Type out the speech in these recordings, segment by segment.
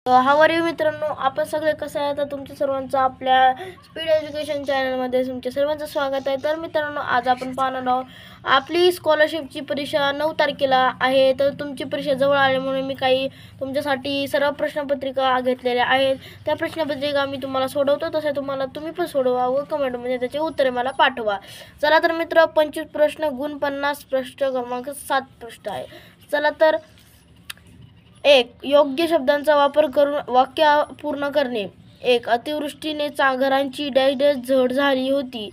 How are you मित्रांनो, आपण सगळे कसं आहे. तर तुमच्या सर्वांचं आपल्या स्पीड एज्युकेशन चॅनलमध्ये तुमच्या सर्वांचं स्वागत आहे. तर मित्रांनो, आज आपण पाहणार आहोत आपली स्कॉलरशिपची परीक्षा 9 तारखेला आहे. तर तुमची परीक्षा जवळ आल्यामुळे मी काही तुमच्यासाठी सर्व प्रश्नपत्रिका घेतलेल्या आहेत. त्या प्रश्नपत्रिका मी तुम्हाला सोडवतो, तसे तुम्ही पण सोडवा व कमेंटमध्ये त्याचे उत्तरे मला पाठवा. चला तर मित्र, 25 प्रश्न गुण 50, प्रश्न क्रमांक 7 प्रश्न आहे. चला तर 1. योग्य शब्दांचा वापर करून वाक्य पूर्ण करणे. 1. अतिवृष्टीने घरांची डॅश डॅश झड झाली होती.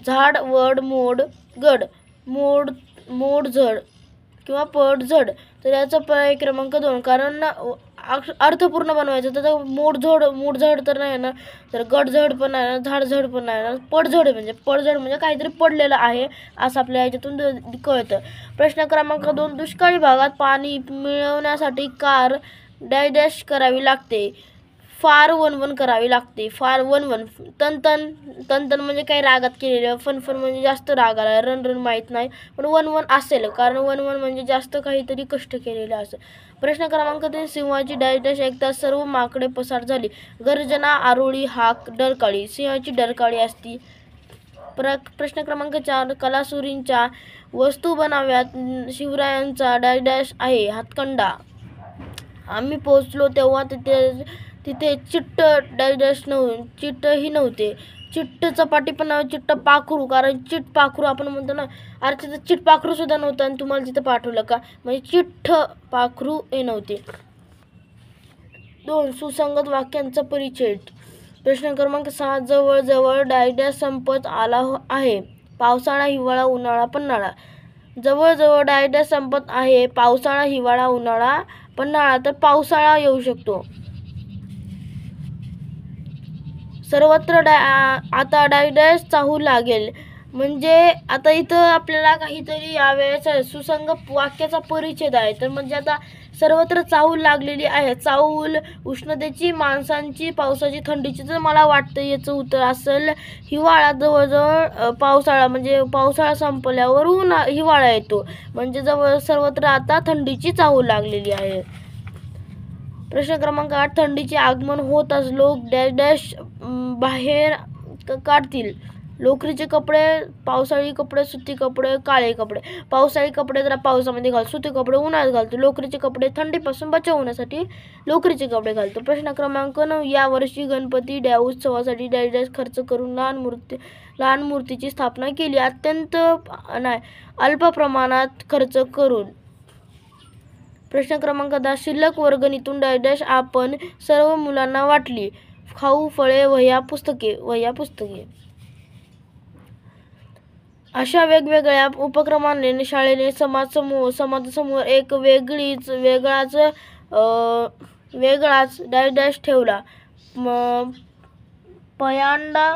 झाड, वड, मोड, गड. मोड झड किंवा पड झड. तर याचा पर्याय क्रमांक 2. कारण अर्थपूर्ण बनवायचं तर मोडझड तर नाही ना, तर गडझड पण नाही ना, झाडझड पण नाही ना, पडझड म्हणजे काहीतरी पडलेलं आहे असं आपल्या याच्यातून कळतं. प्रश्न क्रमांक 2. दुष्काळी भागात पाणी मिळवण्यासाठी कार डॅश डॅश करावी लागते. फार वनवन करावी लागते. फार वनवन. तन म्हणजे काही रागात केलेलं. फन म्हणजे जास्त राग आला. रन माहीत नाही, पण वनवन असेल, कारण वनवन म्हणजे जास्त काहीतरी कष्ट केलेलं असेल. प्रश्न क्रमांक 3. सिंहाची डॅश डॅश ऐकता सर्व माकडे पसार झाली. गर्जना, आरोळी, हाक, डरकाळी. सिंहाची डरकाळी असती. प्रश्न क्रमांक 4. कलासुरींच्या वस्तू बनाव्यात. शिवरायांचा डॅश डॅश आहे. हातखंडा. आम्ही पोहोचलो तेव्हा तिथे चिट्ट डॅश डॅश चिट्टही नव्हते. चिट्ट चपाटी पण नाही, चिट्ट पाखरू, कारण चिट पाखरू आपण म्हणतो ना, अरे तिथं चिट पाखरू सुद्धा नव्हतं आणि तुम्हाला तिथं पाठवलं का, म्हणजे चिठ्ठ पाखरू हे नव्हते. 2. सुसंगत वाक्यांचा परिचय. प्रश्न क्रमांक 6. जवळ जवळ डॅश डॅश संपत आला आहे. पावसाळा, हिवाळा, उन्हाळा, पन्हाळा. जवळ जवळ डॅश डॅश संपत आहे. पावसाळा, हिवाळा, उन्हाळा, पन्हाळा. तर पावसाळा येऊ शकतो. सर्वत्र आता डॅश डॅश चाहू लागेल. म्हणजे आता इथं आपल्याला काहीतरी यावेळेस सुसंगत वाक्याचा परिचय आहे. तर म्हणजे आता सर्वत्र चाहूल लागलेली आहे. चाहूल उष्णतेची, माणसांची, पावसाची, थंडीची. तर मला वाटतं याचं उत्तर असेल हिवाळा. जवळजवळ पावसाळा, म्हणजे पावसाळा संपल्यावर हिवाळा येतो, म्हणजे सर्वत्र आता थंडीची चाहूल लागलेली आहे. प्रश्न क्रमांक 8. थंडीचे आगमन होताच लोक डॅश डॅश बाहेर काढतील. लोकरीचे कपडे, पावसाळी कपडे, सुती कपडे, काळे कपडे. पावसाळी कपडे जरा पावसामध्ये घालतो, सुती कपडे उन्हाळ्यात घालतो, लोकरीचे कपडे थंडीपासून बचाव होण्यासाठी लोकरीचे कपडे घालतो. प्रश्न क्रमांक 9. यावर्षी गणपती उत्सवासाठी डॅश डॅश खर्च करून लहान मूर्तीची स्थापना केली. अत्यंत अल्प प्रमाणात खर्च करून. प्रश्न क्रमांक 10. शिल्लक वर्गणीतून डॅश डॅश आपण सर्व मुलांना वाटली. खाऊ, फळे, वह्या, पुस्तके. अशा वेगवेगळ्या उपक्रमाने शाळेने समाजासमोर एक वेगळाच डॅश डॅश ठेवला. पयांडा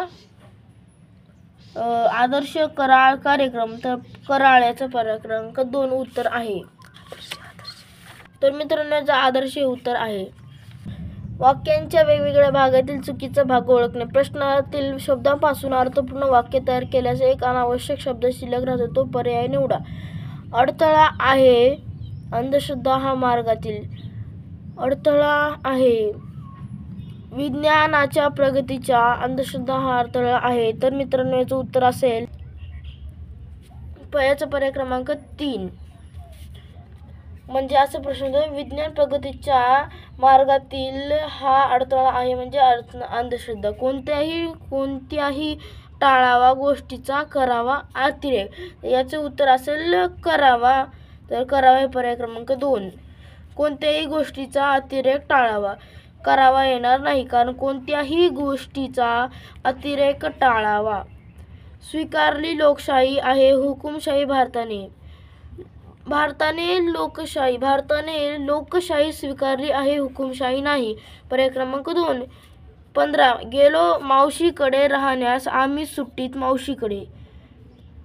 आदर्श कराळ कार्यक्रम. तर कराळ्याचा क्रमांक 2 उत्तर आहे. तर मित्रांनो, याचा आदर्श हे उत्तर आहे. वाक्यांच्या वेगवेगळ्या भागातील चुकीचा भाग ओळखणे. प्रश्नातील शब्दांपासून अर्थपूर्ण वाक्य तयार केल्यास एक अनावश्यक शब्द शिल्लक राहतो, तो पर्याय निवडा. अडथळा आहे. अंधश्रद्धा हा मार्गातील अडथळा आहे. विज्ञानाच्या प्रगतीच्या अंधश्रद्धा हा अडथळा आहे. तर मित्रांनो, याचं उत्तर असेल याचा पर्याय क्रमांक 3. म्हणजे असं प्रश्न होतो, विज्ञान प्रगतीच्या मार्गातील हा अडथळा आहे, म्हणजे अंधश्रद्धा. कोणत्याही टाळावा गोष्टीचा करावा अतिरेक. याचे उत्तर असेल करावा. तर करावा हे पर्याय क्रमांक 2. कोणत्याही गोष्टीचा अतिरेक टाळावा. करावा येणार नाही, कारण कोणत्याही गोष्टीचा अतिरेक टाळावा. स्वीकारली लोकशाही आहे हुकुमशाही. भारताने लोकशाही स्वीकारली आहे, हुकुमशाही नाही. पर्याय क्रमांक 2. 15. गेलो मावशीकडे राहण्यास. आम्ही सुट्टीत मावशीकडे.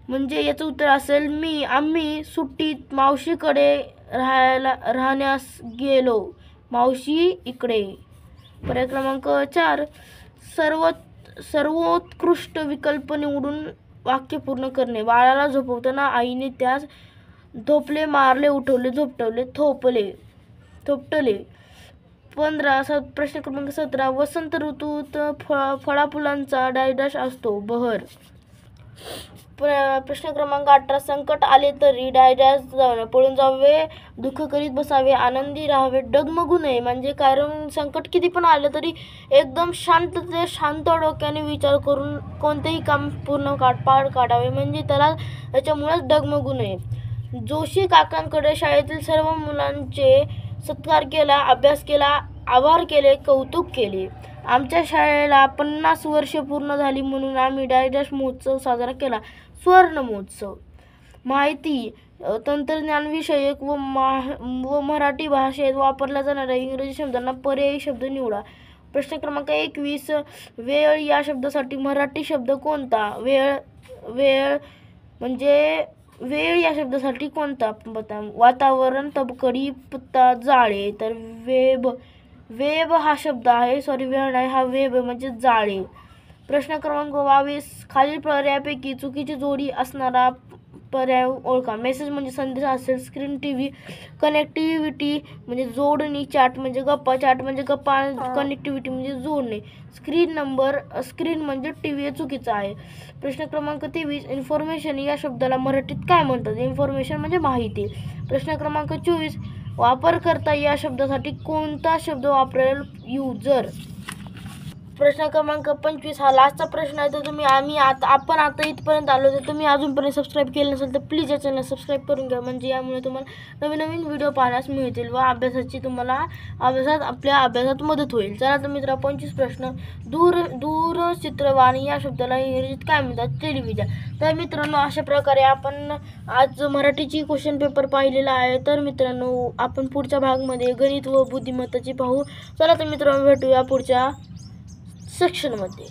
म्हणजे याचं उत्तर असेल आम्ही सुट्टीत मावशीकडे राहण्यास गेलो. मावशी इकडे. पर्याय क्रमांक 4. सर्वोत्कृष्ट विकल्प निवडून वाक्य पूर्ण करणे. बाळाला झोपवताना आईने त्यास धोपले, मारले, उठवले, थोपटले. प्रश्न क्रमांक 17 वसंत ऋतूत फळाफुलांचा डॅश असतो बहर. प्रश्न क्रमांक 18 संकट आले तरी डॅश पळून जावे, दुःख करीत बसावे, आनंदी राहावे, डगमगू नये. म्हणजे कारण संकट किती पण आलं तरी एकदम शांत डोक्याने विचार करून कोणतेही काम पूर्ण पार काढावे, म्हणजे त्याच्यामुळेच डगमगू नये. जोशी काकांकडे शाळेतील सर्व मुलांचे सत्कार केला, अभ्यास केला, आभार केले, कौतुक केले. आमच्या शाळेला 50 वर्षे पूर्ण झाली म्हणून आम्ही डॅश महोत्सव साजरा केला, स्वर्ण महोत्सव. माहिती तंत्रज्ञान विषयक व मराठी भाषेत वापरल्या जाणाऱ्या इंग्रजी शब्दांना पर्यायी शब्द निवडा. प्रश्न क्रमांक 21 वेळ या शब्दासाठी मराठी शब्द कोणता? वेळ म्हणजे वेळ या शब्दासाठी कोणता? वातावरण, तबकडी, पत्ता, जाळे. तर वेब हा शब्द आहे, वेळ नाही, हा वेब म्हणजे जाळे. प्रश्न क्रमांक 22 खालील पर्यायापैकी चुकीची जोडी असणारा पर्याय ओळखा. मेसेज म्हणजे संदेश असेल, स्क्रीन टीव्ही, कनेक्टिव्हिटी म्हणजे जोडणी, चॅट म्हणजे गप्पा, चॅट म्हणजे गप्पा, कनेक्टिव्हिटी म्हणजे जोडणे, स्क्रीन म्हणजे टीव्ही चुकीचं आहे. प्रश्न क्रमांक 23 इन्फॉर्मेशन या शब्दाला मराठीत काय म्हणतात? इन्फॉर्मेशन म्हणजे माहिती. प्रश्न क्रमांक 24 वापरकर्ता या शब्दासाठी कोणता शब्द वापरेल? युजर. प्रश्न क्रमांक 25 हा लास्टचा प्रश्न आहे. तर आपण आता इथपर्यंत आलो, तर तुम्ही अजूनपर्यंत सबस्क्राईब केलं नसेल तर प्लीज या चॅनल सबस्क्राईब करून घ्या, म्हणजे यामुळे तुम्हाला नवीन व्हिडिओ पाहण्यास मिळतील व आपल्या अभ्यासात मदत होईल. चला तर मित्रा 25 प्रश्न दूरचित्रवाणी या शब्दाला इंग्रजीत काय म्हणतात? टेलिव्हिजन. तर मित्रांनो अशा प्रकारे आपण आज मराठीची क्वेश्चन पेपर पाहिलेला आहे. तर मित्रांनो आपण पुढच्या भागमध्ये गणित व बुद्धिमत्ताची पाहू. चला तर मित्रांनो भेटूया पुढच्या सेक्शनमध्ये.